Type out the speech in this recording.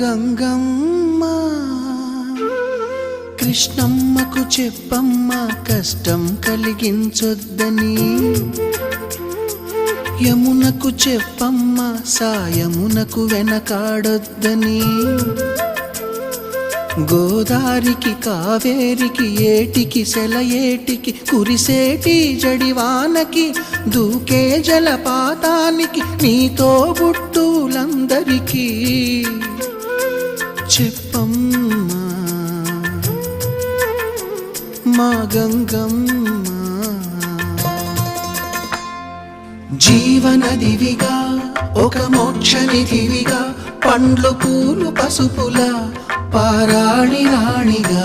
గంగమ్మ కృష్ణమ్మకు చెప్పమ్మ కష్టం కలిగించొద్దని, యమునకు చెప్పమ్మ సాయమునకు వెనకాడొద్దని, గోదారికి కావేరికి ఏటికి సెలయేటికి కురిసేటి జడివానకి దూకే జలపాతానికి నీతో బుట్టులందరికీ చెప్పమ్మా మా గంగమ్మ. జీవనదివిగా ఒక మోక్షనిధివిగా పండ్లు పూలు పసుపుల పారాణి రాణిగా